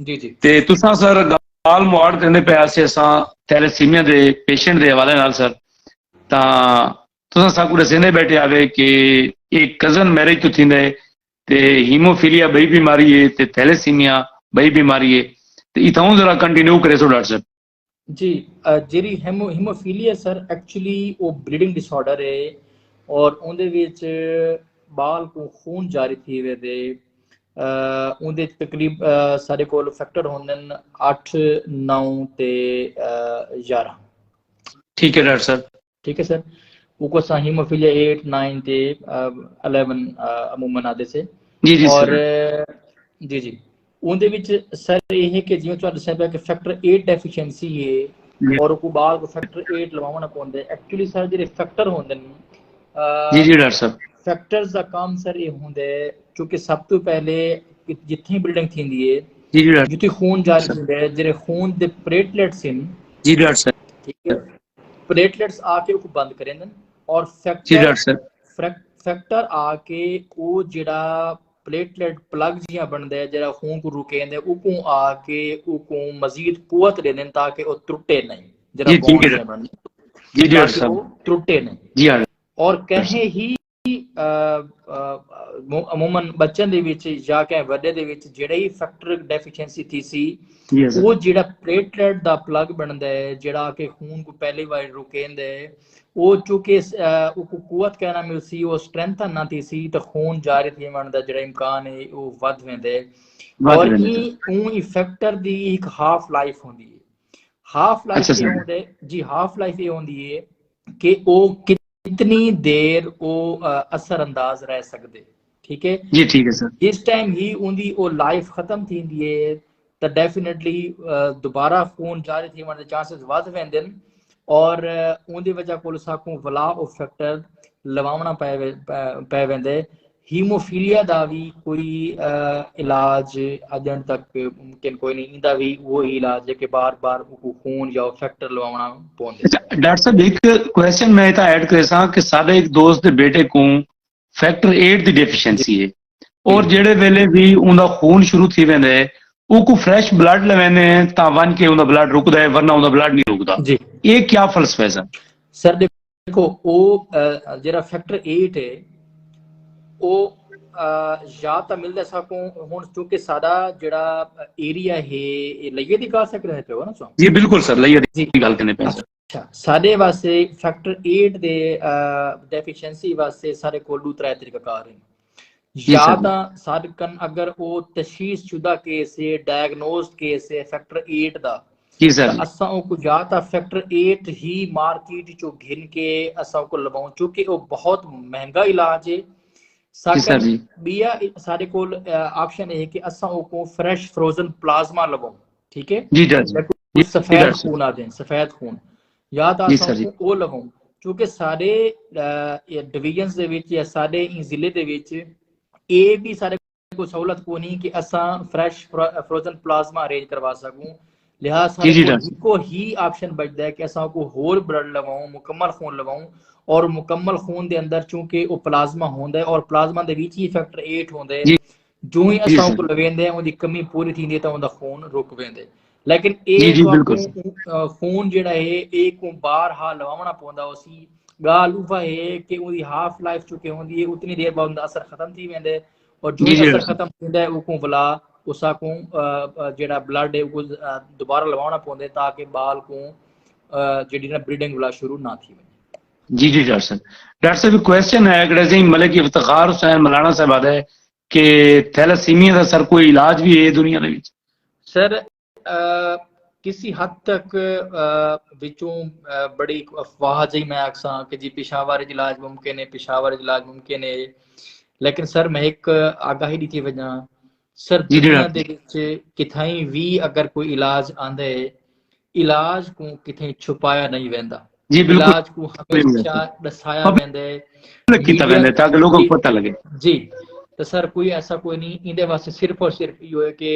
जी जी ते तुसां सर गाल मुआड़ करने पे आसे असां थैलेसीमिया दे पेशेंट दे हवाले नाल सर तां तुसां साकू दसेंदे बैठे आवे कि एक कजन मैरिज तो थींदे ते हीमोफीलिया बई बीमारी है ते थैलेसीमिया बई बीमारी है ते इथां जरा कंटिन्यू करे सो डॉक्टर साहब। जी ਜਿਹੜੀ ਹੀਮੋਫੀਲੀਆ ਸਰ ਐਕਚੁਅਲੀ ਉਹ ਬਲੀਡਿੰਗ ਡਿਸਆਰਡਰ ਹੈ ਔਰ ਉਹਦੇ ਵਿੱਚ ਬਾਲ को खून जारी थी वे दे ਉਹਦੇ ਤਕਰੀਬ ਸਾਡੇ ਕੋਲ ਫੈਕਟਰ ਹੁੰਦੇ ਨੇ 8 9 ਤੇ 11 ठीक है डॉक्टर साहब। ठीक है सर वो को हीमोफीलिया 8 9 ते 11 अमूमन आते से जी जी और सर जी जी ਉਹਦੇ ਵਿੱਚ ਸਰ ਇਹ ਹੈ ਕਿ ਜਿਵੇਂ ਤੁਹਾਨੂੰ ਦੱਸਿਆ ਪਿਆ ਕਿ ਫੈਕਟਰ 8 ਡੈਫੀਸ਼ੀਐਂਸੀ ਹੈ ਔਰ ਉਹ ਬਾਅਦ ਕੋ ਫੈਕਟਰ 8 ਲਵਾਉਣਾ ਪੈਂਦਾ ਐਕਚੁਅਲੀ ਸਰ ਜਿਹੜੇ ਫੈਕਟਰ ਹੁੰਦੇ ਨੇ जी जी डॉक्टर साहब ਫੈਕਟਰਸ ਦਾ ਕੰਮ ਸਰ ਇਹ ਹੁੰਦਾ ਹੈ ਕਿਉਂਕਿ ਸਭ ਤੋਂ ਪਹਿਲੇ ਜਿੱਥੇ ਬਿਲਡਿੰਗ ਥੀਂਦੀ ਹੈ जी जी डॉक्टर ਜਿੱਥੇ ਖੂਨ ਜਾਰੀ ਹੁੰਦਾ ਹੈ ਜਿਹੜੇ ਖੂਨ ਦੇ ਪਲੇਟਲੇਟਸ ਹਨ जी डॉक्टर साहब ठीक है प्लेटलेट्स आके उसको बंद करें और जी डॉक्टर साहब फैक्टर आके वो जड़ा प्लेटलेट प्लग जियां बनता है जरा खून को रुकेंदे उको आके उको मजीद कुवत दे दें ताकि वो त्रुटे नहीं जरा बॉन्ड जियां बन जी जी डॉक्टर ताकि वो साहब त्रुटे नहीं जी हाँ और कहे ही ਅਮੂਮਨ ਬੱਚਿਆਂ ਦੇ ਵਿੱਚ ਜਾਂ ਕਿ ਵੱਡੇ ਦੇ ਵਿੱਚ ਜਿਹੜਾ ਹੀ ਫੈਕਟਰ ਡੈਫੀਸ਼ੀਐਂਸੀ ਥੀ ਸੀ ਉਹ ਜਿਹੜਾ ਪਲੇਟਲੇਟ ਦਾ ਪਲਗ ਬਣਦਾ ਹੈ ਜਿਹੜਾ ਕਿ ਖੂਨ को पहली बार रुकेंदे ਉਹ ਚੁੱਕੇ ਉਹ ਕੁਵਤ ਕਹਿਣਾ ਮਿਲ ਸੀ ਉਹ ਸਟਰੈਂਥ ਨਾ ਥੀ ਸੀ ਤਾਂ ਖੂਨ ਜਾਰੀ ਥੀ ਮਨ ਦਾ ਜਿਹੜਾ ਇਮਕਾਨ ਹੈ ਉਹ ਵੱਧ ਵੰਦੇ ਔਰ ਇਹ ਫੈਕਟਰ ਦੀ ਇੱਕ ਹਾਫ ਲਾਈਫ ਹੁੰਦੀ ਹੈ ਹਾਫ ਲਾਈਫ ਇਹ ਹੁੰਦੇ ਜੀ ਹਾਫ ਲਾਈਫ ਇਹ ਹੁੰਦੀ ਹੈ ਕਿ ਉਹ कितनी देर वो असरअंदाज रह सकते ठीक है जी ठीक है सर जिस टाइम ही उनकी वो लाइफ खत्म थी है तो डेफिनेटली दोबारा खून जारी थी वाले चांसेस वध वेंदे और उनकी वजह को साकू वला ओ फैक्टर लवावना पै वेंदे हीमोफीलिया दा भी कोई इलाज अजन तक मुमकिन कोई नहीं इंदा भी वो इलाज है कि बार-बार खून या फैक्टर लवावना पौंदे। डॉक्टर साहब एक क्वेश्चन मैं इतना ऐड करे सा कि साडे एक दोस्त दे बेटे को फैक्टर 8 दी डेफिशिएंसी है और जेड़े वेले भी उनका खून शुरू थी वेंदे उको फ्रेश ब्लड लवेंदे ता वन के उनका ब्लड रुकदा है वरना उनका ब्लड नहीं रुकदा जी ये क्या फलसफा है सर देखो वो जेड़ा फैक्टर 8 है ਉਹ ਜਾਂ ਤਾਂ ਮਿਲਦਾ ਸਾਕੋ ਹੁਣ ਕਿਉਂਕਿ ਸਾਡਾ ਜਿਹੜਾ ਏਰੀਆ ਹੈ ਲਈਏ ਦੀ ਕਾ ਸਕ ਰਹੇ ਹੋ ਨਾ ਸੋ ਜੀ ਬਿਲਕੁਲ ਸਰ ਲਈਏ ਦੀ ਗੱਲ ਕਰਨੇ ਪੈ ਅੱਛਾ ਸਾਡੇ ਵਾਸਤੇ ਫੈਕਟਰ 8 ਦੇ ਡੈਫੀਸ਼ੀਐਂਸੀ ਵਾਸਤੇ ਸਾਰੇ ਕੋਲ ਦੋ ਤਰ੍ਹਾਂ ਤਰੀਕਾ ਕਾਰ ਹੈ ਜਾਂ ਤਾਂ ਸਾਡਕਨ ਅਗਰ ਉਹ ਤਸ਼ਖੀਸ ਸ਼ੁਦਾ ਕੇਸ ਹੈ ਡਾਇਗਨੋਸਡ ਕੇਸ ਹੈ ਫੈਕਟਰ 8 ਦਾ ਜੀ ਸਰ ਅਸਾਂ ਉਹ ਜਾਂ ਤਾਂ ਫੈਕਟਰ 8 ਹੀ ਮਾਰਕੀਟ ਚੋਂ ਘਿਨ ਕੇ ਅਸਾਂ ਕੋ ਲਵਾਉਂ ਕਿਉਂਕਿ ਉਹ ਬਹੁਤ ਮਹਿੰਗਾ ਇਲਾਜ ਹੈ बिया सारे कोल ऑप्शन है कि असा को फ्रेश फ्रोजन प्लाज्मा लगाओ ठीक है जी जी सफेद खून आ जाए सफेद खून या तो असा को लगाओ क्योंकि सारे डिवीजन्स दे विच या सारे जिले दे विच ए भी सारे को सहूलत को नहीं कि असा फ्रेश फ्रोजन प्लाज्मा अरेंज करवा सकूं लिहाजा को ही ऑप्शन बचता है कि असा को होर ब्लड लगाऊं मुकम्मल खून लगाऊं और मुकम्मल खून दे अंदर चूंकि वो प्लाज्मा होंदा है और प्लाज्मा दे विच ही फैक्टर 8 होंदा है जो ही असा को लवेंदे उनकी कमी पूरी थींदी है तो उनका खून रुक वेंदे लेकिन एक खून जेड़ा है एक को बार हा लवावना पोंदा उसी गाल उफा है कि उनकी हाफ लाइफ चुके होंदी है उतनी देर बाद उनका असर खत्म थी वेंदे और जो असर खत्म होंदा है उको वला उसा को जेड़ा ब्लड है वो दोबारा लवावना पोंदे ताकि बाल को जेडी ना ब्रीडिंग वाला शुरू ना थी जी जी डॉक्टर साहब क्वेश्चन है अगर मलिक इफ्तिखार हुसैन मलाना साहब आदा है कि थैलेसीमिया का सर कोई इलाज भी है दुनिया दे विच सर किसी हद तक विचों बड़ी अफवाह जी मैं आखसा कि जी पेशावर इलाज मुमकिन है पेशावर इलाज मुमकिन है लेकिन सर मैं एक आगाही दी वजह सर दुनिया दे विच किथाई भी अगर कोई इलाज आंदा है इलाज को किथे छुपाया नहीं वेंदा जी इलाज को हमेशा दसाया वेंदे ताकि लोगों को पता लगे जी तो सर कोई ऐसा कोई नहीं इंदे वास्ते सिर्फ और सिर्फ यो है कि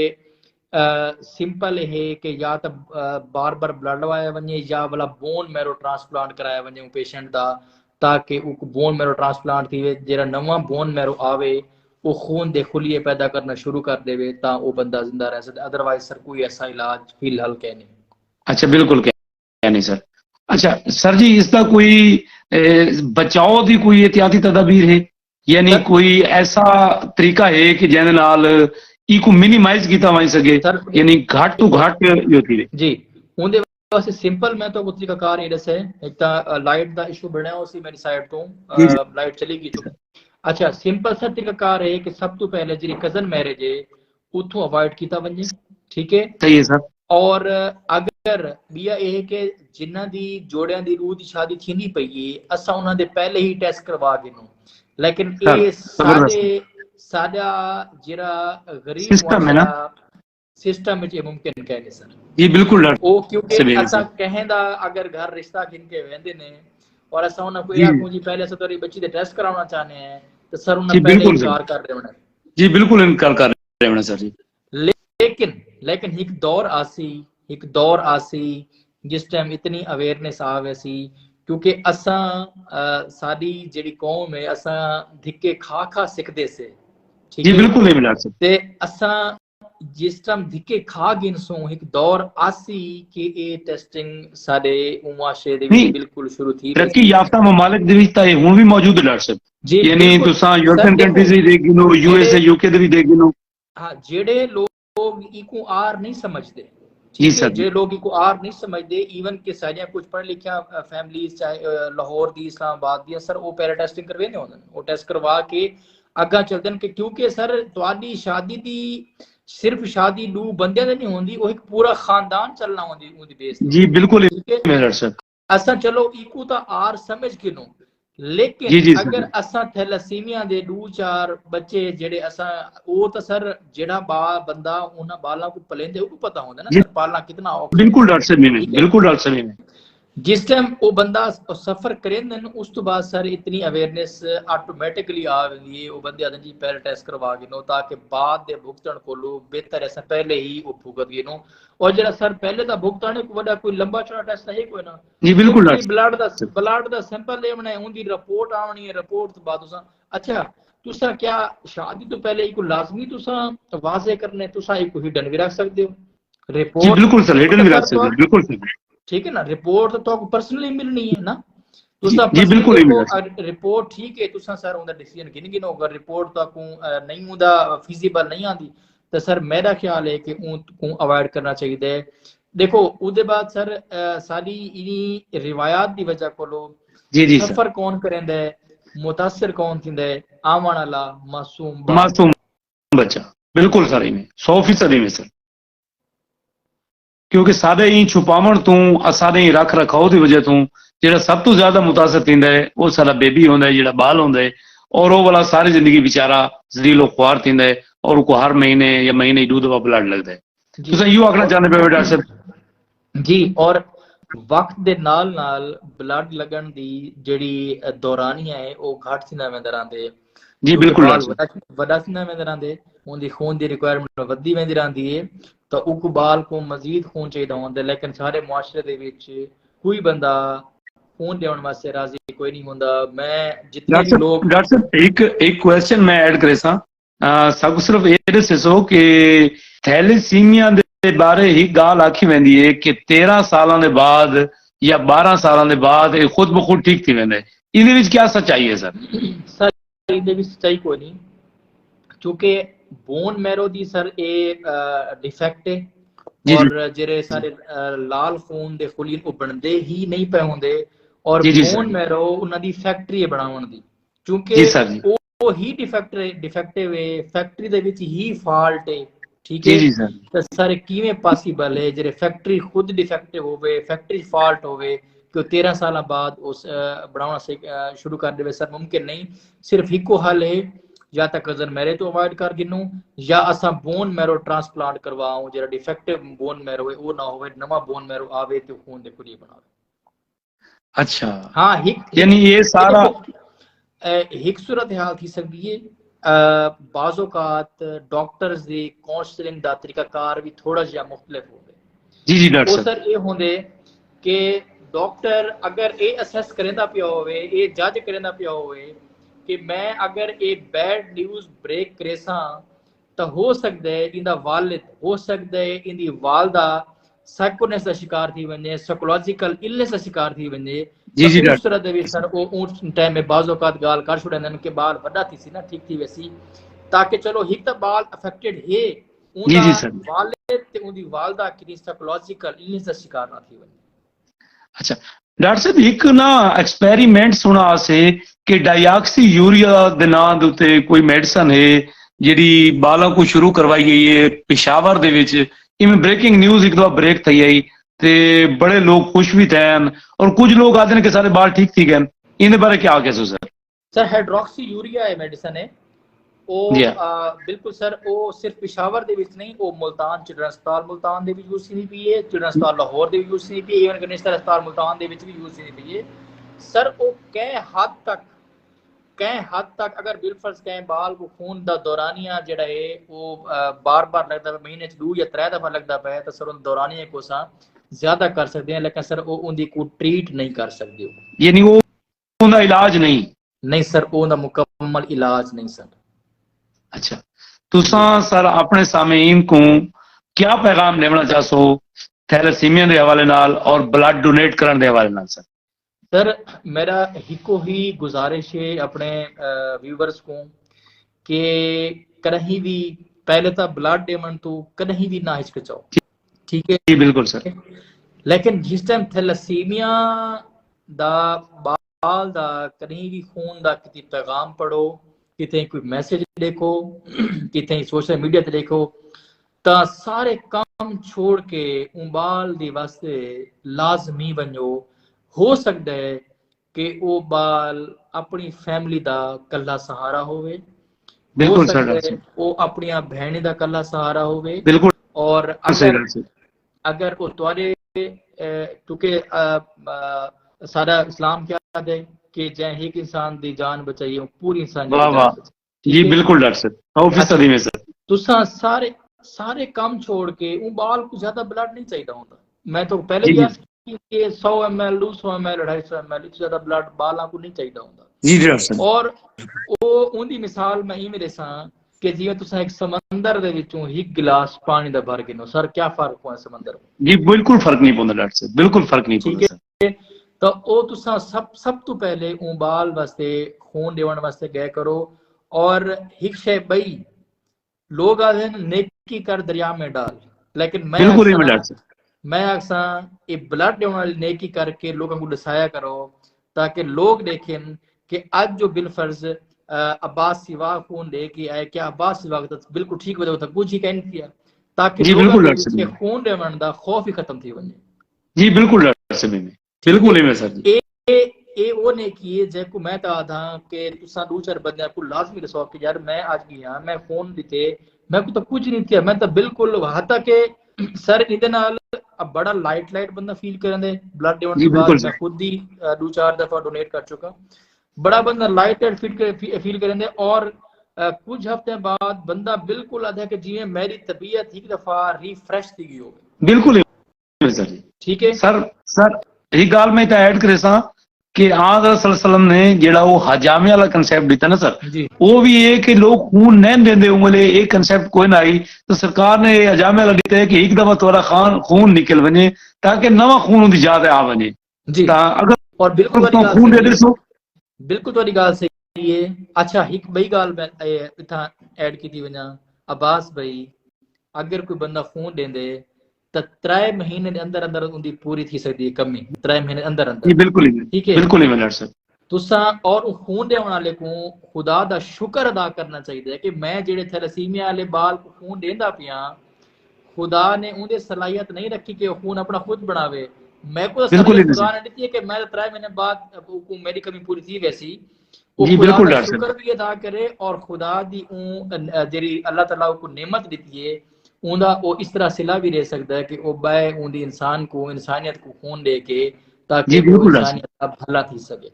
सिंपल है कि या तो बार बार ब्लड लवाया वने या वाला बोन मैरो ट्रांसप्लांट कराया वने पेशेंट दा ताकि वो बोन मैरो ट्रांसप्लांट थी जेरा नवा बोन मैरो आवे वो खून दे खुलिए पैदा करना शुरू कर देवे ता वो बंदा जिंदा रह सकता, अदरवाइज सर कोई ऐसा इलाज फिलहाल कह नहीं। अच्छा बिल्कुल क्या नहीं सर। अच्छा सर जी इसका कोई बचाव की कोई एहतियाती तदाबीर है, यानी कोई ऐसा तरीका है कि जिहदे नाल इको मिनिमाइज किया जा सके, यानी घट तो घट होती है जी। उनदे वास्ते सिंपल मैं तो तरीकाकार ये दसे, एक तो लाइट का इशू बनया उसी मेरी साइड तो लाइट चली गई तो अच्छा सिंपल सा तरीकाकार है कि सब तो पहले जी कजन मैरिज है उतो अवॉइड किया वजे, ठीक है सही है सर। और अगर बिया यह कि जिन्हां दी जोड़ियां दी रूह दी शादी थींदी पई है असा उन्हां दे पहले ही टेस्ट करवा गिनो, लेकिन ये साडा जिहड़ा गरीब सिस्टम है ना सिस्टम में मुमकिन कहने सर जी बिल्कुल ओ क्योंकि असा कहें दा अगर घर रिश्ता गिन के वेंदे ने और असा उन्हां कोई आखूं जी पहले असा तेरी बच्ची दे टेस्ट कराना चाहने हैं तो सर उन्हां पहले इनकार कर रहे होने जी बिल्कुल इनकार कर रहे होने सर जी। लेकिन एक दौर आसी जिस टाइम इतनी अवेयरनेस आवे सी क्योंकि असा साडी जेडी कौम है असा धिक्के खा सिखदे से, ठीक जी है बिल्कुल नहीं मिला सर ते असा जिस टाइम धिक्के खा गिनसो एक दौर आसी कि ए टेस्टिंग साडे मुआशरे दे विच बिल्कुल शुरू थी तरक्की याफ्ता ममालिक दे विच तां हुण भी मौजूद है डॉक्टर साहब, यानी तुसां यूरोपियन कंट्रीज दी देख गिनो, यूएसए यूके दे भी देख गिनो। हां जेडे लोग इको आर नहीं समझदे, जी सर जो लोग इको आर नहीं समझते इवन के सारियां कुछ पढ़ लिखिया फैमिलीज चाहे लाहौर दी इस्लामाबाद दी सर वो पैरा टेस्टिंग करवे ने होंदे वो टेस्ट करवा के अगा चलदे ने क्योंकि सर तुहाडी शादी दी सिर्फ शादी दो बंदे दी नहीं होंदी वो एक पूरा खानदान चलना होंदी उदी बेस जी बिल्कुल मेरा सर असा चलो इको ता आर समझ के नो लेकिन जी अगर असा थैलेसीमिया दे 2-4 बच्चे जेडे असा वो तो सर जेड़ा बंदा उन्हां बालां को पलेंदे उनको पता होंदा ना सर पालना कितना औखा बिल्कुल डॉक्टर साहब ने बिल्कुल डॉक्टर साहब ने जिस टाइम वो बंदा सफर करेंदे उस तो बाद सर इतनी अवेयरनेस ऑटोमेटिकली आ वेंदी है वो बंदे आदन जी पहले टेस्ट करवा गिनो ताकि बाद दे भुगतण कोलो बेहतर ऐसा पहले ही वो भुगत गिनो और जरा सर पहले दा भुगतान को वडा कोई लंबा चौड़ा टेस्ट है कोई ना जी बिल्कुल ब्लड दा सैंपल लेवना है उनकी रिपोर्ट आवनी है रिपोर्ट तो बाद तुसा अच्छा तुसा क्या शादी तो पहले को लाजमी तुसा वाजे करने तुसा एक हिडन भी रख सकते हो रिपोर्ट जी बिल्कुल सर हिडन भी रख सकते हो बिल्कुल सर ठीक है ना रिपोर्ट तो आपको पर्सनली मिलनी है ना जी बिल्कुल रिपोर्ट ठीक है तुसा सर उनका डिसीजन गिन गिनो अगर रिपोर्ट तो आपको नहीं उदा फिजिबल नहीं आती तो सर मेरा ख्याल है कि उनको अवॉइड करना चाहिए। देखो उदे बाद सर सारी इनी रिवायात दी वजह कोलो जी सफर कौन करेंदा है मुतासिर कौन थिंदा है आवन वाला मासूम बच्चा बिल्कुल सर में 100% में सर क्योंकि सादे ही छुपावण तू सादे ही रख रखाव की वजह तू जो सब तो ज्यादा मुतासर थींदा है वो सारा बेबी होंदा है, जो बाल होंदा है और वो वाला सारी जिंदगी बेचारा जरीलो ख्वार थींदा है और उसको हर महीने या महीने 2 दफा ब्लड लगता है। तुसीं यो आखना चाहते पे डॉक्टर साहब जी और वक्त दे नाल नाल ब्लड लगन दी जेड़ी दौरानिया है वो घट थींदा वेंदा रहंदे जी बिल्कुल वडा थींदा वेंदा रहंदे उनदी खून दी रिक्वायरमेंट वधी वेंदी रहंदी है तो उक बाल को मजीद खून चाहिए होंदा लेकिन सारे मुआशरे दे विच कोई बंदा खून देने वास्ते राजी कोई नहीं होंदा। मैं जितने भी लोग डॉक्टर साहब एक क्वेश्चन मैं ऐड करे सा सब सिर्फ ये दसो कि थैलेसीमिया दे बारे ही गाल आखी वेंदी है कि 13 सालों के बाद या 12 सालों के बाद ये खुद ब खुद ठीक थी वेंदे इहदे विच क्या सच्चाई है सर? सर इहदे विच सच्चाई कोई नहीं क्योंकि बोन मैरो दी सर ए डिफेक्ट है और जेरे सारे लाल खून दे खुलीन को बनदे ही नहीं पे होंदे और बोन मैरो उन्हां दी फैक्ट्री है बनावन दी क्योंकि वो ही डिफेक्टिव है फैक्ट्री दे विच ही फॉल्ट है ठीक है तो सर किवें पॉसिबल है जेरे फैक्ट्री खुद डिफेक्टिव होवे फैक्ट्री फॉल्ट होवे कि 13 साल बाद उस बनाना से शुरू कर देवे सर मुमकिन नहीं। सिर्फ इको हल है या तो कजन मैरे तो अवॉइड कर गिनू या असा बोन मैरो ट्रांसप्लांट करवाऊं जेरा डिफेक्टिव बोन मैरो है वो ना होवे नवा बोन मैरो आवे तो खून दे खुली बनावे। अच्छा हां यानी ये सारा एक सूरत हाल थी सकदी है बाज़ोकात डॉक्टर्स दी काउंसलिंग दा तरीकाकार भी थोड़ा जिहा मुख्तलिफ होवे जी डॉक्टर सर ये होंदे कि डॉक्टर अगर ए असेस करेंदा पिया होवे ए जज करेंदा पिया होवे कि मैं अगर एक बैड न्यूज़ ब्रेक करे सां तो हो सकता है इंदा वालिद, हो सकता है इंदी वालदा साइकोनेस का शिकार थी वने, साइकोलॉजिकल इलनेस का शिकार थी वने। जी जी तो उस तरह डॉक्टर दे सर उस टाइम में बाज़ औक़ात गाल कर छुड़न के बाल वड्डा थी सी ना, ठीक थी वैसी, ताकि चलो हिक तो बाल अफेक्टेड है जी उनदा जी सर। वालिद ते उनदी वालदा की साइकोलॉजिकल इलनेस का शिकार ना थी वने। अच्छा डॉक्टर साहब एक ना एक्सपेरिमेंट सुना से कि डाइऑक्सी यूरिया ਦੇ ਨਾਂ ਦੇ ਉੱਤੇ ਕੋਈ ਮੈਡੀਸਨ ਹੈ ਜਿਹੜੀ ਬਾਲਾਂ को शुरू करवाई गई है पेशावर ਦੇ ਵਿੱਚ इवें ब्रेकिंग न्यूज़ एक दो ब्रेक थी आई ते बड़े लोग खुश भी थे और कुछ लोग आते हैं कि सारे बाल ठीक थी गए इनके बारे क्या कह so sir? Sir hydroxy urea है मेडिसिन है जी बिल्कुल सर वो सिर्फ पेशावर ਦੇ ਵਿੱਚ ਨਹੀਂ ਉਹ ਮੁਲਤਾਨ ਚਿਲਡਰਨ ਹਸਪਤਾਲ ਮੁਲਤਾਨ ਦੇ ਵਿੱਚ ਯੂਜ਼ ਕੀਤੀ ਪਈ ਹੈ, ਚਿਲਡਰਨ ਹਸਪਤਾਲ ਲਾਹੌਰ ਦੇ ਵਿੱਚ ਯੂਜ਼ ਕੀਤੀ ਪਈ ਹੈ, ਈਵਨ ਗਨੇਸ਼ਰ ਹਸਪਤਾਲ ਮੁਲਤਾਨ ਦੇ ਵਿੱਚ ਵੀ ਯੂਜ਼ ਕੀਤੀ ਪਈ ਹੈ ਸਰ। ਉਹ कई हद तक अगर बिलफर्ज कई बाल को खून का दौरानिया जड़ा है वो बार बार लगता है महीने 2 या 3 दफा लगता पे तो सर उन दौरानिया को सा ज्यादा कर सकते हैं, लेकिन सर वो उनकी को ट्रीट नहीं कर सकते, यानी वो उनका इलाज नहीं सर वो उनका मुकम्मल इलाज नहीं सर। अच्छा तुसा सर अपने सामीन को क्या पैगाम देना चाहो थैलेसीमिया के हवाले नाल और ब्लड डोनेट करने के हवाले नाल? सर मेरा हिको ही गुजारिश है अपने व्यूवर्स को कि कहीं भी पहले तो ब्लड देवन तो कहीं भी ना हिचकिचाओ, ठीक है जी बिल्कुल सर। लेकिन जिस टाइम थैलेसीमिया दा बाल दा कहीं भी खून दा किसी पैगाम पढ़ो, कितने कोई मैसेज देखो, कितने सोशल मीडिया ते देखो, तो सारे काम छोड़ के उबाल दी वास्ते लाजमी बनो। हो सकता है कि वो बाल अपनी फैमिली दा कल्ला सहारा होवे, हो सकता है वो अपनी बहनी दा कल्ला सहारा होवे, बिल्कुल। और अगर वो तुआरे क्योंकि सारा इस्लाम क्या है कि जय एक इंसान दी जान बचाई पूरी इंसान वाह वाह जी बिल्कुल डॉक्टर साहब ऑफिस में सर तुसा सारे काम छोड़ के वो बाल को ज्यादा ब्लड नहीं चाहिए होता। मैं तो पहले भी 100 ml 200 ml 250 ml इससे ज्यादा ब्लड बालों को नहीं चाहिए होता जी डॉक्टर। और वो उनकी मिसाल मैं ही मेरे सा कि जिवें तुसा एक समंदर दे विचों एक गिलास पानी दा भर गिनो सर क्या फर्क होया समंदर जी बिल्कुल फर्क नहीं पौंदा डॉक्टर साहब बिल्कुल फर्क नहीं पौंदा सर। तो ओ तुसा सब तो पहले बाल वास्ते खून देवन वास्ते गए करो और एक शे बई लोग आते नेकी कर दरिया में डाल, लेकिन मैं अक्सा ये ब्लड देने वाली नेकी करके लोगों को दसाया करो ताकि लोग देखें कि आज जो बिलफर्ज अब्बास सिवा खून लेके आए क्या अब्बास सिवा तो बिल्कुल ठीक वजह तक कुछ ही कह नहीं किया ताकि लोग खून देवन दा खौफ ही खत्म थी वने। जी बिल्कुल बिल्कुल ए वो ने किए जेको मैं तो आधा कि तुसा दो चार बंदे को लाजमी दसो कि यार मैं आज गया मैं फोन दिते मैं को तो कुछ नहीं किया मैं तो बिल्कुल हाता के सर इदे नाल अब बड़ा लाइट बंदा फील करंदे ब्लड देवन के बाद मैं खुद ही 2-4 दफा डोनेट कर चुका, बड़ा बंदा लाइट फील करंदे और कुछ हफ्ते बाद बंदा बिल्कुल आधा के जिवें मेरी तबीयत एक दफा रिफ्रेश थी गई हो बिल्कुल सर। ठीक है सर एक गाल में तो ऐड करे सा कि आज़म ने जेड़ा वो हजामे वाला कंसेप्ट दिता ना सर वो भी है कि लोग खून नहीं देंदे उंगले एक कंसेप्ट कोई ना आई तो सरकार ने हजामे वाला दिता है कि एक दफा थोड़ा खून निकल वने ताकि नवा खून उनकी जात आ वने जी अगर और बिल्कुल खून दे दे बिल्कुल तोरी गाल सही है। अच्छा एक बई गाल मैं इथा ऐड की थी वना अब्बास भाई अगर कोई बंदा खून देंदे तो 3 महीने के अंदर अंदर उनकी पूरी थी सकती है कमी 3 महीने अंदर अंदर बिल्कुल ठीक है बिल्कुल ही सर तुसा और खून देने वाले को खुदा दा शुक्र अदा करना चाहिए कि मैं जेड़े थैलेसीमिया वाले बाल को खून देंदा पिया खुदा ने उनके सलाहियत नहीं रखी कि खून अपना खुद बनावे, मैं को सलाहियत खुदा ने दी है कि मैं 3 महीने बाद मेरी कमी पूरी थी वैसी वो खुदा दा शुक्र भी अदा करे और खुदा दी जेरी अल्लाह ताला को नेमत दी है उनका वो इस तरह सिला भी रह सकता है कि वो बाय उनकी इंसान को इंसानियत को खून दे के ताकि वो इंसानियत का भला थी सके।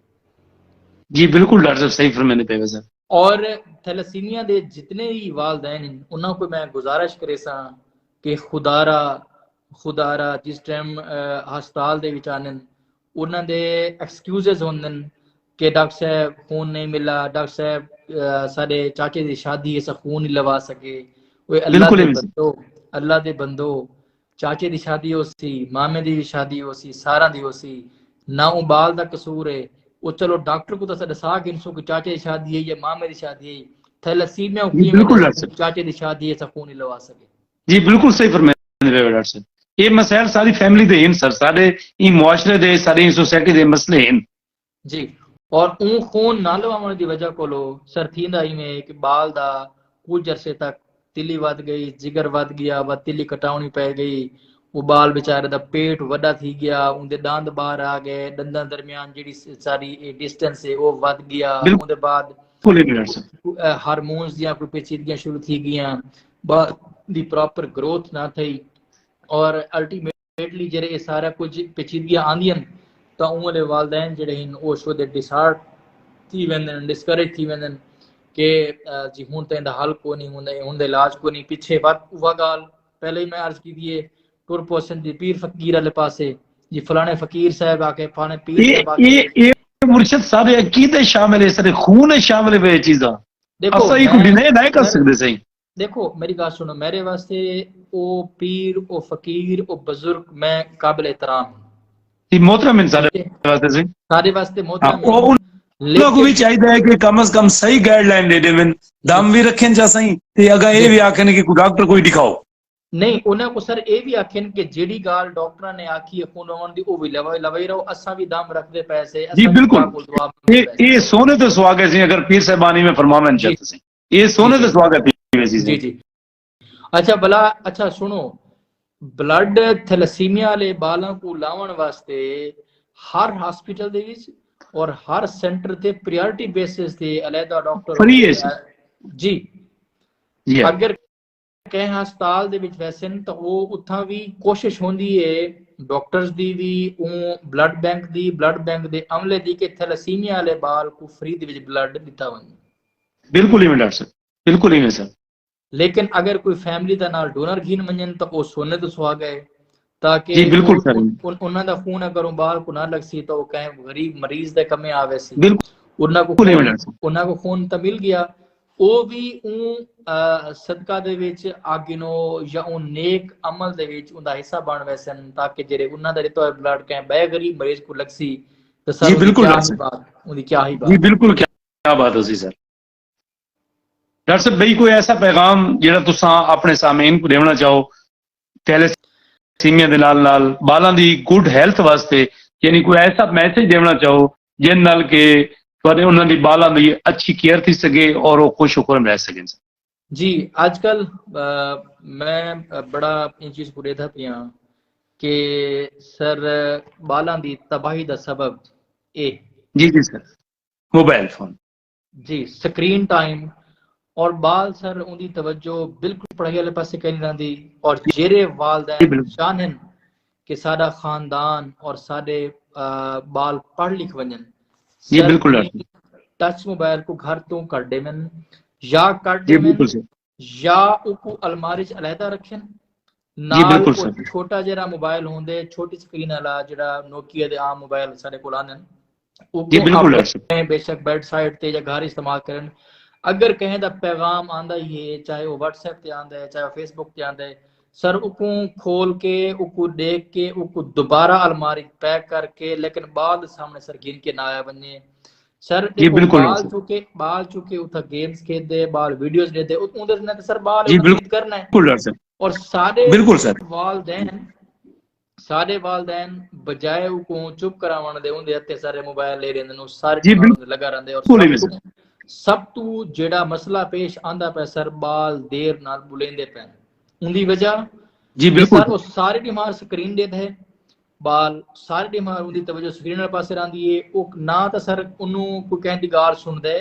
जी बिल्कुल डॉक्टर साहब सही फरमाने पे सर। और थैलेसीमिया दे जितने भी वालिदैन उन्होंने को मैं गुजारिश करे सा कि खुदारा जिस टाइम हस्पताल दे विच आनन उन्हां दे एक्सक्यूजेस होंदन कि डॉक्टर साहब खून नहीं मिला, डॉक्टर साहब साडे चाचे दी शादी अस खून नहीं लवा सके। ओए अल्लाह दे बंदो चाचे दी शादी हो सी, मामे दी भी शादी हो सी, सारा दी हो सी ना, वो बाल दा कसूर है। वो चलो डॉक्टर को तो दसा कि इनसो कि चाचे दी शादी है या मामे दी शादी है, थैलेसीमिया जी की में बिल्कुल दस डॉक्टर साहब, चाचे दी शादी है खून नहीं लवा सके। जी बिल्कुल सही फरमाया डॉक्टर साहब। ये मसैल सारी फैमिली दे हैं सर, सारे ई मुआशरे दे, सारी सोसाइटी दे मसले हैं जी। और ऊ खून ना लवाने की वजह को सर थींदा ही में कि बाल दा कुछ अरसे तक तिली वध गई, जिगर वध गया, व तिली कटाउनी पै गई, वो बाल बेचारे दा पेट वड्डा थी गया, उनके दंद बाहर आ गए, दंदां दरमियान जिहड़ी सारी डिस्टेंस है वो वध गया। उनके बाद हार्मोन्स दियां कोई पेचीदगियां शुरू थी गईयां, बाल दी प्रॉपर ग्रोथ ना थी, और अल्टीमेटली जेरे सारा कुछ पेचीदगियां आंदियां तो उहे वालदैन जेडे इन ओ शो दे डिसहार्ट थी वेंदन, डिस्करेज थी वेंदन कि जी हुण तो इंदा हल को नहीं हुंदा, हुंदा इलाज को नहीं। पिछे बात उहा गाल पहले ही मैं अर्ज की दिए टुर पोसन दी पीर फकीर वाले पासे जी फलाने फकीर साहब आके फाने पीर साहब आके ये मुर्शिद सारे अकीदे शामिल है, सारे खून शामिल है चीज़ां। देखो असा ही को डिनाई ना कर सकदे सही। देखो मेरी बात सुनो, मेरे वास्ते ओ पीर ओ फकीर ओ बुजुर्ग मैं काबिल एहतराम हूं, मोहतरम इंसान वास्ते से सारे वास्ते हाँ, मोहतरम वो है, लोग भी लेकिन चाहिए है कि कम से कम सही गाइडलाइन दे देवन, दम भी रखें जा सही ते अगर ये भी आखन कि डॉक्टर कोई दिखाओ नहीं उन्हें को सर ये भी आखन कि जेडी गाल डॉक्टर ने आखी है खून लवाउण दी ओ भी लवाई रहो, असा भी दम रखदे पैसे, जी असा भी बिल्कुल। खुदा को दुआ मंगदे पैसे। ये सोने तो सुहागे सी अगर पीर साहबानी में फरमावन जी चाहते सी, ये सोने तो सुहागे पीवे सी जी जी। अच्छा भला अच्छा सुनो, ब्लड थैलेसीमिया वाले बालों को लावन वास्ते हर हॉस्पिटल दे विच और हर सेंटर ते प्रायोरिटी बेसिस ते अलहदा डॉक्टर फ्री होंदे है जी। जी अगर कहीं हस्पताल दे विच वैसन तो वो उथा भी कोशिश होंदी है डॉक्टर्स दी भी ब्लड बैंक दे अमले दी के थैलेसीमिया वाले बाल को फ्री दे विच ब्लड दिता वने। बिल्कुल ही मैं डॉक्टर साहब, बिल्कुल ही मैं सर। लेकिन अगर कोई फैमिली का नाल डोनर घीन मनन तो वो सोने तो सुहाग है, ताकि जी बिल्कुल सर, उन्हां दा खून अगर बाल को ना लग सी तो वो कहीं गरीब मरीज दे कमे आवे सी, बिल्कुल ही मैं डॉक्टर साहब। उन्हां को खून तो मिल गया, वो भी सदका दे विच आगिनो या नेक अमल दे विच उनका हिस्सा बन वैसन, ताकि जेरे उन्हां दा दित्ता ब्लड कहीं बे गरीब मरीज को लग सी तो सर जी बिल्कुल क्या डॉक्टर ही साहब, बात, उनकी क्या ही जी बात। बिल्कुल क्या बात हो सी सर। डॉक्टर साहब भाई कोई ऐसा पैगाम जेड़ा तुसा अपने सामईन को देना चाहो थैलेसीमिया दे नाल नाल बालां दी गुड हेल्थ वास्ते, यानी कोई ऐसा मैसेज देना चाहो जिन नाल के तुहाडे उन्हां दी बालां दी अच्छी केयर थी सके और वो खुश होकर रह सकें। जी आजकल मैं बड़ा इन चीज को देखा पिया कि सर बालां दी तबाही दा सबब ए जी जी सर, मोबाइल फोन जी स्क्रीन टाइम, और बाल सर उनकी तवज्जो बिल्कुल पढ़ाई वाले पासे कहीं नहीं रही, और जेरे वालदैन चाहन कि साडा खानदान और साडे बाल पढ़ लिख वजन, जी सर बिल्कुल टच मोबाइल को घर तो कर देवन या कर जी देवन बिल्कुल सर, या उको अलमारी च अलहदा रखन जी नाल बिल्कुल वो सर, छोटा जरा मोबाइल होंदे छोटी स्क्रीन वाला जरा नोकिया दे आम मोबाइल सारे कोल आनन जी उको बिल्कुल अपने बेशक बेड साइड ते या घर इस्तेमाल करन। अगर कहीं दा पैगाम आंदा ही है, चाहे वो व्हाट्सएप ते आंदा है चाहे फेसबुक ते आंदा है, सर उको खोल के उको देख के उको दोबारा अलमारी पैक करके लेकिन बाद सामने सर गिन के ना आया बने। सर जी देखो बिल्कुल बाल चुके उठा गेम्स खेलते बाल वीडियोस देते उधर ने तो सर बाल जी फीड करना है, बिल्कुल सर, और बिल्कुल सर, सारे वालदैन बजाय को चुप करावन दे उनदे हत्थे सारे मोबाइल ले रहे ने सारे जी टिमां लगा रहंदे, और बिल्कुल सब तू जेड़ा मसला पेश आंदा पे सर बाल देर नाल बुलेंदे पे उनदी वजह जी कि बिल्कुल सर वो सारे टिमां स्क्रीन देते है, बाल सारे टिमां उनदी तवज्जो स्क्रीन वाले पासे रहंदी है, वो ना तो सर उन्नु कोई कहंदी गाल सुनदे,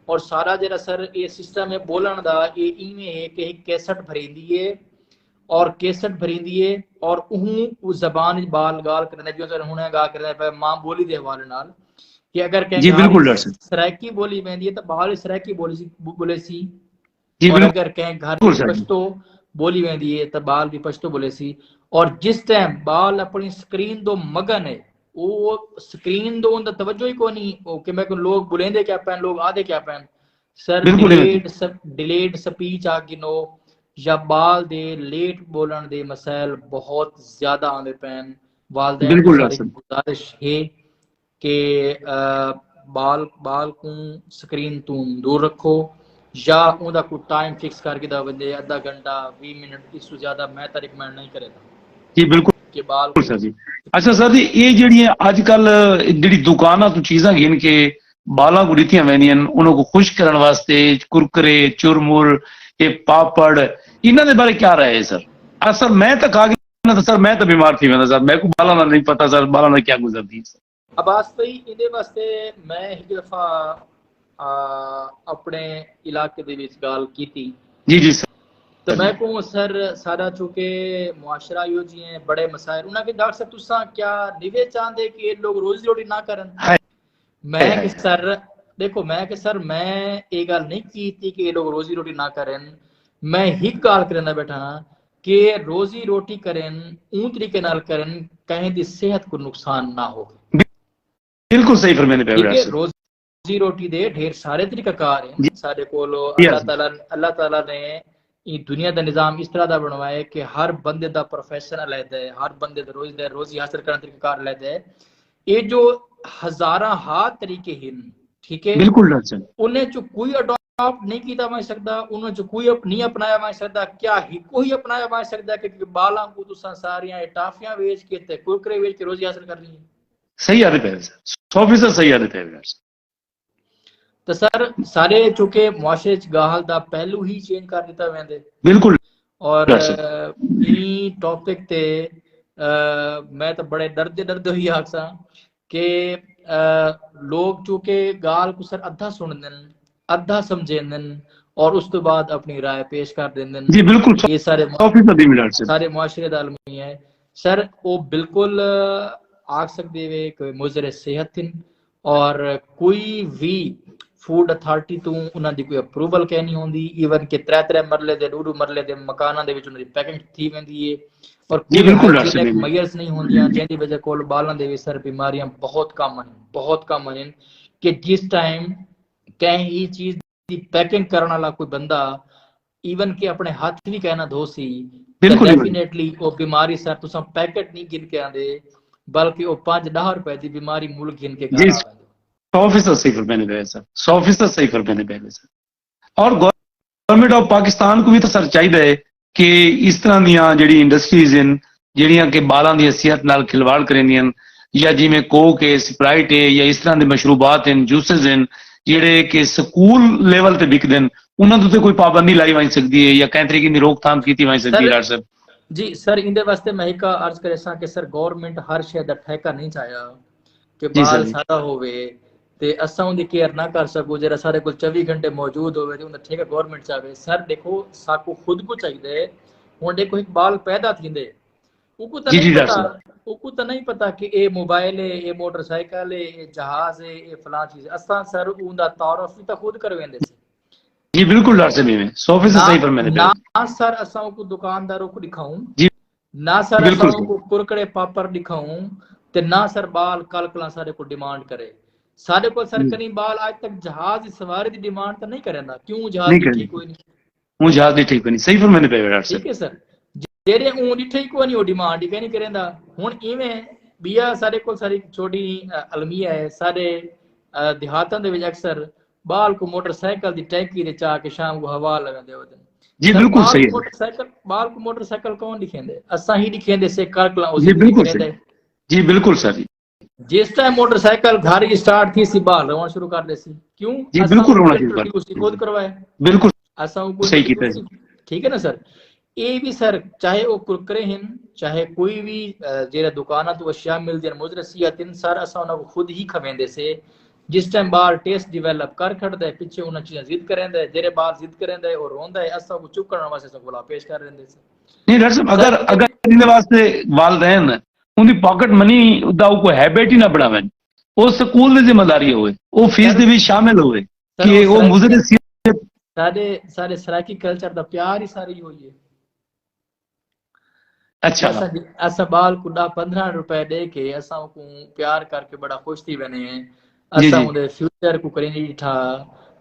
और सारा जेड़ा सर ये सिस्टम है बोलन दा ये इवें है कि कैसेट भरींदी है और केसट भरींदी है और उस जबान बाल गाल करने जो सर हुने गा करने पे मां बोली दे हवाले नाल कि अगर कहीं जी घर बिल्कुल सर, सराइकी बोली वेंदी है तो बाहर सराइकी बोले सी, जी और अगर कहीं घर बिल्कुल सर, पछतो बोली वेंदी है तो बाल भी पछतो बोले सी। और जिस टाइम बाल अपनी स्क्रीन दो मगन है वो स्क्रीन दो उनका तवज्जो ही को नहीं कि मैं लोग बुलेंदे क्या पैन लोग आधे क्या पैन सर डिलेड स्पीच आ गिनो या बाल दे लेट बोलन दे मसाइल बहुत ज्यादा आंदे पैन वालदैन को सारी गुजारिश है कि बाल को स्क्रीन तू दूर रखो या उनका कोई टाइम फिक्स करके दा बंदे आधा घंटा 20 मिनट इससे ज्यादा मैं तो रिकमेंड नहीं करेगा जी बिल्कुल कि बाल सर जी। अच्छा सर जी ये ਜਿਹੜੀ ਅੱਜਕੱਲ ਜਿਹੜੀ ਦੁਕਾਨਾਂ ਤੋਂ ਚੀਜ਼ਾਂ ਗਿਣ ਕੇ ਬਾਲਾਂ ਕੋ ਦਿੱਤੀਆਂ ਵੈਂਦੀਆਂ ਉਹਨਾਂ को खुश ਕਰਨ ਵਾਸਤੇ ਕੁਰਕਰੇ ਚੁਰਮੁਰ ਇਹ ਪਾਪੜ ਇਹਨਾਂ ਦੇ ਬਾਰੇ ਕੀ ਰਾਏ ਹੈ ਸਰ? ਸਰ मैं तो खा गया तो सर मैं तो बीमार थी वैसा सर मेरे को बालों का नहीं पता सर बालों का क्या गुजरती है सर। अब्बास भाई इहदे वास्ते मैं एक दफा अपने इलाके दे विच गल कीती जी जी सर तो मैं को सर सारा चूंकि मुआशरा यो जी हैं बड़े मसाइल उन्हें कि डॉक्टर साहब तुसा क्या निवे चाहते कि ये लोग रोजी रोटी ना करन मैं कि सर देखो मैं कि सर मैं ये गल नहीं की कि ये लोग रोजी रोटी ना करन मैं ही गल करना बैठा कि रोजी रोटी करें ऊं तरीके नाल करें कहीं दी सेहत को नुकसान ना हो। बिल्कुल सही फरमाने पे रोजी रोटी दे ढेर सारे तरीकाकार हैं साडे कोल अल्लाह ताला ने ये दुनिया दा निजाम इस तरह दा बनवाया है कि हर बंदे दा प्रोफेशन अलग है हर बंदे दा रोजी हासिल करने तरीकाकार अलग है ये जो हजारा हाथ तरीके हैं ठीक है बिल्कुल डॉक्टर उन्हें जो कोई अडॉप्ट नहीं किया जा सकता उन्हें जो कोई नहीं अपनाया जा सकता क्या ही कोई अपनाया जा सकता कि बालां को तुसा सारियां टाफियां बेच के ते कुरकुरे बेच के रोजी हासिल कर रही है। सही आदत है सर 100% सही आदत है तो सर सारे चूंकि मुआशरे च गाहल दा पहलू ही चेंज कर दिता वेंदे बिल्कुल और ई टॉपिक ते मैं तो बड़े डरदे ही आखसा कि लोग चूंकि गाल को सर अद्धा सुनदे अद्धा समझेंदन और उस तो बाद अपनी राय पेश कर देंदन जी बिल्कुल ये सारे मुआशरे दा अलमी है सर वो बिल्कुल आख सकते वे कोई मुजरे सेहत थी और कोई भी फूड अथॉरिटी तो उन्हां दी कोई अप्रूवल कहनी होंदी इवन के 3 मरले दे 2 मरले दे मकानां दे विच उन्हां दी पैकिंग थी वेंदी है और कोई मयर्स नहीं होंदियां जिंदी वजह कोल बालां दे विच सर बीमारियां बहुत कम हैं कि जिस टाइम कहीं चीज की पैकिंग करने वाला कोई बंदा इवन के अपने हाथ भी कहना धो सी डेफिनेटली वो बीमारी सर तुसा पैकेट नहीं गिन के आंदे बल्कि वो 5-10 रुपए की बीमारी मुल गिन के 100% सही फरमाने पे सर 100% सही फरमाने पे सर और गवर्नमेंट ऑफ पाकिस्तान को भी तो सर चाहिए कि इस तरह दियां जेडी इंडस्ट्रीज इन जेडियां के बालां दी सेहत नाल खिलवाड़ करेंदियां या जिवें कोक है स्प्राइट है या इस तरह दे मशरूबात हैं जूसेस हैं जेडे कि स्कूल लेवल ते बिकदे उन्हां ते कोई पाबंदी लाई वही सकती है या कई तरीके की रोकथाम की वही सकती है डॉक्टर साहब जी सर इंदे वास्ते मैं एक अर्ज करे सा कि सर गवर्नमेंट हर शय दा ठेका नहीं चाया कि बाल सादा होवे ते असा उनकी केयर ना कर सको जरा सारे को 24 घंटे मौजूद होवे ते उनका ठेका गवर्नमेंट चाहे सर देखो साको खुद को चाहिए हुण देखो एक बाल पैदा थींदे उको तो नहीं पता कि ये मोबाइल है ये मोटरसाइकिल है ये जहाज है ये फलां चीज असा सर उनका तारुफ भी तो खुद करवेंदे से जी बिल्कुल डॉक्टर साहब में 100% सही फरमाने पे ना सर असा को दुकानदारों को दिखाऊं जी ना सर असा को कुरकुरे पापड़ दिखाऊं ते ना सर बाल कल सारे को डिमांड करे सारे को सर कहीं बाल आज तक जहाज की सवारी की डिमांड तो नहीं करेंदा क्यों जहाज ठीक कोई नहीं हूं जहाज ठीक कोई नहीं सही फरमाने पे डॉक्टर साहब ठीक है सर जेरे ऊं डिठे को नहीं डिमांड ही नहीं करेंदा हुन इवें बिया सारे को सारी छोटी अलमिया है सारे देहातां दे विच अक्सर बाल को मोटरसाइकिल दी टैंकी दे चा के शाम को हवा लगांदे होदे जी बिल्कुल सही है मोटरसाइकिल बाल को मोटरसाइकिल कौन दिखेंदे असा ही दिखेंदे से कलकला जी बिल्कुल सही जी बिल्कुल सर जिस टाइम मोटरसाइकिल घर की स्टार्ट थी सी बाल रोना शुरू कर दे सी क्यों जी बिल्कुल रोना शुरू कर खुद करवाया बिल्कुल असा सही कीता ठीक है ना सर ये भी सर चाहे वो कुरकुरे हैं चाहे कोई भी जेरा दुकाना तो अशिया मिलदी है मुजरसियत इन सर असा उन्हें खुद ही खवेंदे से जिस टाइम बाल टेस्ट डिवेलप कर खड़दा है पीछे उन्हें चीज़ जिद करेंदा है जेरे बाल जिद करेंदा है और रोंदा है असा को चुप करने वास्ते सब बुला पेश कर देंदे से नहीं डॉक्टर साहब अगर इन वास्ते वालिदैन उनकी पॉकेट मनी दा कोई हैबिट ही ना बनावे वो स्कूल दी जिम्मेदारी होवे वो फीस दे भी शामिल होवे कि वो मुजरसियत सारे सराकी कल्चर दा प्यार ही सारी होई है अच्छा असा बाल को 10-15 रुपए दे के असा को प्यार करके बड़ा खुश थी बने हैं। जी असा जी उनके फ्यूचर को करे नहीं दिठा,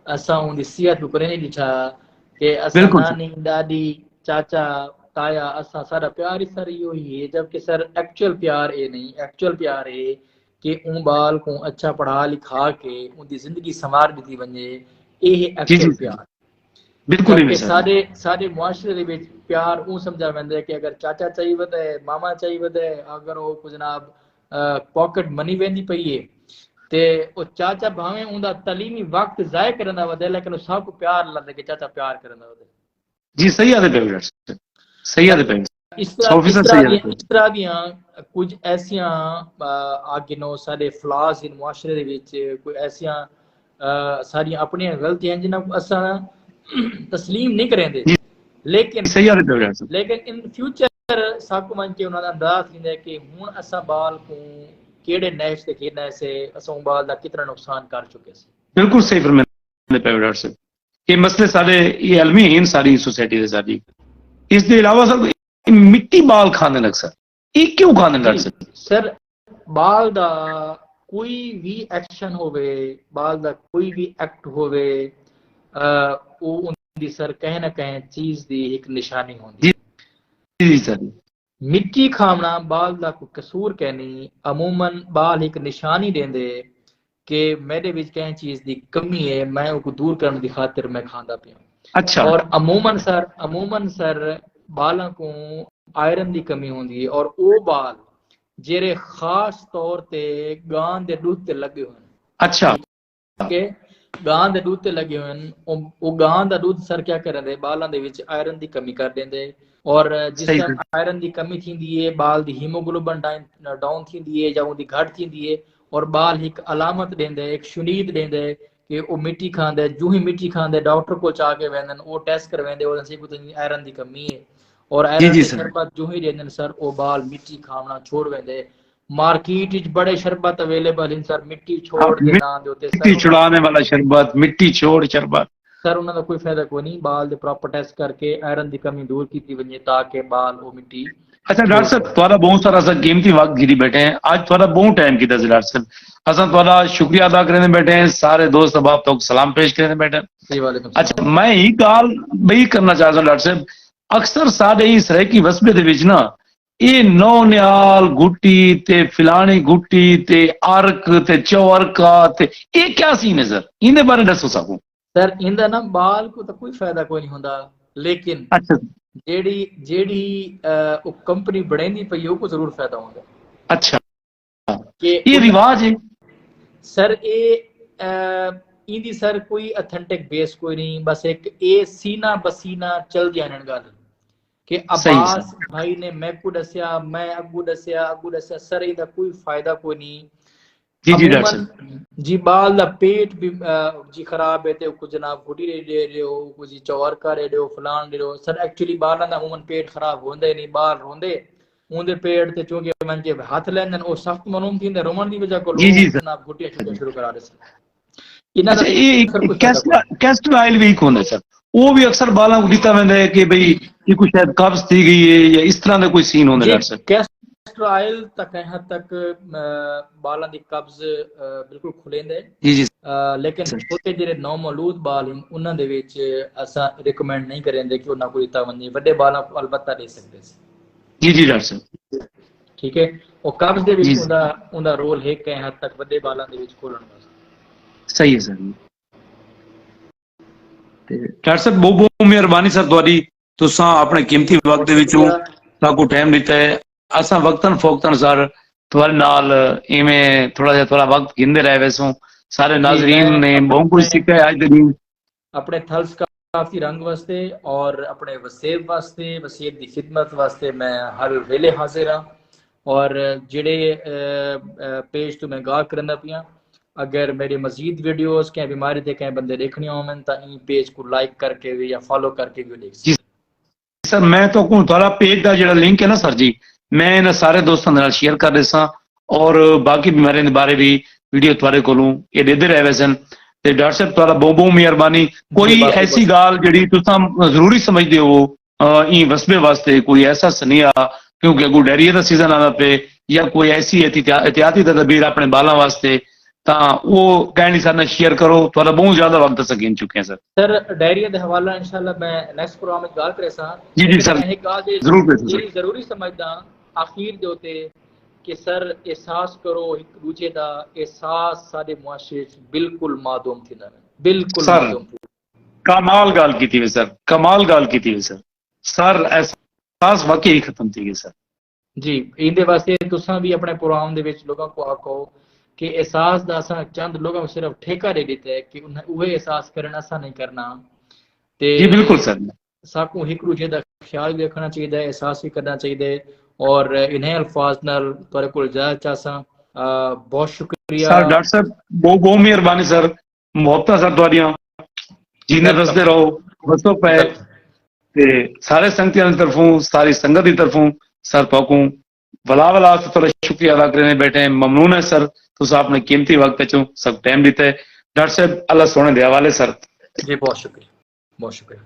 असा उनकी सेहत को करे नहीं दिठा कि असा बिल्कुल सर। नानी दादी चाचा ताया असा सारा प्यार ही सर यो ही है। जबकि सर एक्चुअल प्यार ये नहीं, एक्चुअल प्यार है कि उन बाल को अच्छा पढ़ा लिखा के उनकी जिंदगी संवार दी वने, ये है जी जी एक्चुअल सर, प्यार। बिल्कुल जबकि ही सर। सारे मुआशरे दे विच प्यार ऊ समझा वेंदा है कि अगर चाचा चाहिए वधे, मामा चाहिए वधे, अगर वो को जनाब पॉकेट मनी वेंदी पई है ते ओ चाचा भावें उनदा तालीमी वक्त जाया करंदा वधे, लेकिन वो सब को प्यार लंदे कि चाचा प्यार करंदा वधे। जी सही आदे पे डॉक्टर साहब, सही आदे पे इस तरह 100% सही आदे पे। इस तरह दियां कुछ ऐसियां आगे नो सारे फ्लास इन मुआशरे दे विच कोई ऐसियां सारियां अपनी गलतियां जिन्हां को असा तस्लीम नहीं करेंदे, जी लेकिन सही आदे पे डॉक्टर साहब। लेकिन इन फ्यूचर साकू मन के उन्होंने अंदाज थींदे कि हुन असा बाल को केड़े नैश ते खेलने से असा बाल दा कितना नुकसान कर चुके से। बिल्कुल सही फरमाते पे डॉक्टर साहब। ये मसले सारे ये अलमी सारी सोसाइटी दे सारी। इस दे अलावा सर मिट्टी बाल खाने लग सर, ये क्यों खाने डॉक्टर साहब? सर बाल दा कोई भी एक्शन होवे, बाल दा कोई भी एक्ट होवे, वो उनदी सर कहीं ना कहीं चीज दी एक निशानी होंदी। जी सर। मिट्टी खाना बाल दा कोई कसूर कहनी, अमूमन बाल एक निशानी देंदे कि मेरे विच कहीं चीज दी कमी है, मैं उसको दूर करने की खातिर मैं खांदा पिया। अच्छा। और अमूमन सर बालों को आयरन की कमी होंदी है, और वो बाल जेरे खास तौर ते गां दे दूध ते लगे हुए। अच्छा। के गां दे दूध ते लगे हुए, वो गां दा दूध सर क्या करदे बालों दे विच आयरन की कमी कर देंदे, और जिस टाइम आयरन की कमी थींदी है बाल दी हीमोग्लोबिन डाउन थींदी है या उनकी घट थींदी है, और बाल एक अलामत देंदे, एक शुनीद देंदे कि वो मिट्टी खांदे। जो ही मिट्टी खांदे डॉक्टर को चा के वेंदन, वो टेस्ट करवेंदे और से कुछ आयरन की कमी है, और आयरन के शरबत जो ही देंदन सर वो बाल मिट्टी खाना छोड़ वेंदे। मार्केट विच बड़े शरबत अवेलेबल हैं सर, मिट्टी छोड़ दे नाम दे उते मिट्टी छुड़ाने वाला शरबत, मिट्टी छोड़ शरबत, सर उन्होंने कोई फायदा कोई नहीं। बाल दे प्रॉपर टेस्ट करके आयरन की कमी दूर की वने ताकि बाल वो मिट्टी। अच्छा डॉक्टर साहब थोड़ा बहुत सारा सा कीमती वक्त गिरी बैठे हैं, आज थोड़ा बहुत टाइम किया डॉक्टर साहब, असा थोड़ा शुक्रिया अदा करने बैठे हैं, सारे दोस्त अहबाब तो सलाम पेश करने बैठे हैं। अच्छा मैं ही गाल बई करना चाहता हूं डॉक्टर साहब, अक्सर सारे इस रह की वसबे दे विच ना ये नौ न्याल गुट्टी ते फिलानी गुट्टी ते अर्क ते चौरका ते ये क्या सीन है सर, इनके बारे दसो सकूं सर। इंदा ना बाल को तो कोई फायदा कोई नहीं होता, लेकिन अच्छा जेड़ी वो कंपनी बढ़ेंदी पई है को जरूर फायदा होगा। अच्छा कि ये रिवाज है सर, ये इंदी सर कोई ऑथेंटिक बेस कोई नहीं, बस एक ए सीना बसीना चल जाने गल कि अब्बास भाई ने मैं को दसिया, मैं अगू दसिया सर इंदा कोई फायदा कोई नहीं। जी बाल दा पेट भी जी खराब है ते कुछ जनाब गुटी दे रहे हो, कुछ चौर कर रहे हो, फलान दे रहे हो सर। एक्चुअली बाल दा अमूमन पेट खराब होंदे नहीं, बाल रोंदे उनके पेट ते चूंकि मन के हाथ लेंदन ओ सख्त मलूम थींदे, रोमन दी वजह को लोग जनाब गुटियां छुटियां शुरू करा दे सर। इना अच्छा ये कैस्टर ऑयल भी होंदा सर, वो भी अक्सर बालों को दिता वेंदा है कि भाई ये कुछ शायद कब्ज थी गई है या इस तरह का कोई सीन होंदा डॉक्टर साहब। कैस्टर ऑयल तक हद तक बालों की कब्ज बिल्कुल खुलेंदे जी जी, लेकिन छोटे जेरे नौ मौलूद बाल उन्हां दे विच असा रिकमेंड नहीं करेंदे कि उन्हां को दिता वने। वड्डे बालां को अलबत्ता दे सकदे सी। जी जी डॉक्टर साहब ठीक है, और कब्ज दे विच उनदा रोल है कई हद तक वड्डे बालां दे विच खोलण वास्ते। सही है सर। डॉक्टर साहब बहुत बहुत मेहरबानी सर तुहाडी, तुसां अपने कीमती वक्त दे विचों साकू टाइम दिता है। असा वक्तन फोक्तन सर तुहाडे नाल इवें थोड़ा वक्त गिनदे रहे वैसों सारे नाजरीन ने बहुत कुछ सीखा है आज दे दिन अपने थल्स काफी रंग वास्ते और अपने वसेब वास्ते, वसीयत दी खिदमत वास्ते मैं हर वेले हाजिर हाँ। और जेड़े पेज तो मैं गा करना पिया, अगर मेरी मजीद वीडियोस क्या बीमारी थे क्या बंदे देखनी होवन तो इन पेज को लाइक करके भी या फॉलो करके भी देख सकते सर। मैं तो थोड़ा पेज का जो लिंक है ना सर जी, मैं इन सारे दोस्तों के शेयर कर देसा, और बाकी बीमारियों के बारे भी वीडियो थोड़े को ये देते रहे वैसे। ते डॉक्टर साहब थोड़ा बहुत बहुत मेहरबानी। कोई ऐसी गाल जी तुम जरूरी समझते हो ई वसबे वास्ते, कोई ऐसा सनेहा क्योंकि अगू डायरिया का सीजन आना पे या कोई ऐसी एहतियाती तदबीर अपने बालों वास्ते तां वो कहनी सारे शेयर करो। थोड़ा बहुत ज्यादा वक्त अस गिन चुके हैं सर। सर डायरिया के हवाला इंशाल्लाह मैं नेक्स्ट प्रोग्राम में गल करे सा। जी जी सर, मैं एक गल जरूर करो सर। जरूरी समझदा आखिर दे उते कि सर एहसास करो एक दूजे दा एहसास साडे मुआशरे च बिल्कुल मादूम थिंदा है, बिल्कुल सर मादूम। कमाल गाल की थी सर, कमाल गाल की थी सर। सर एहसास वाकई खत्म थी सर। जी इंदे वास्ते तुसां भी अपने प्रोग्राम दे विच लोगों को आखो कि एहसास दा असां चंद लोगों को सिर्फ ठेका दे दिता है कि उन्हें उहे एहसास करना असां नहीं करना ते जी बिल्कुल सर। साकू एक दूजे दा ख्याल भी रखना चाहिए, एहसास भी करना चाहिए। और इन्हें अल्फाज नाल तुहाडे कोल इजाजत चाहसां। बहुत शुक्रिया सर। डॉक्टर साहब बहुत मेहरबानी सर, मुहब्बत सर तुहाडियां जीने दसते रहो, बसो पे ते सारे संगतियों की तरफों, सारी संगत की तरफों सर पाकू वला वला थोड़ा शुक्रिया अदा करने बैठे हैं। ममनून है सर, तुम अपने कीमती वक्त चो सब टाइम दिता है। डॉक्टर साहब अल्लाह सोने दे हवाले सर। जी बहुत शुक्रिया, बहुत शुक्रिया।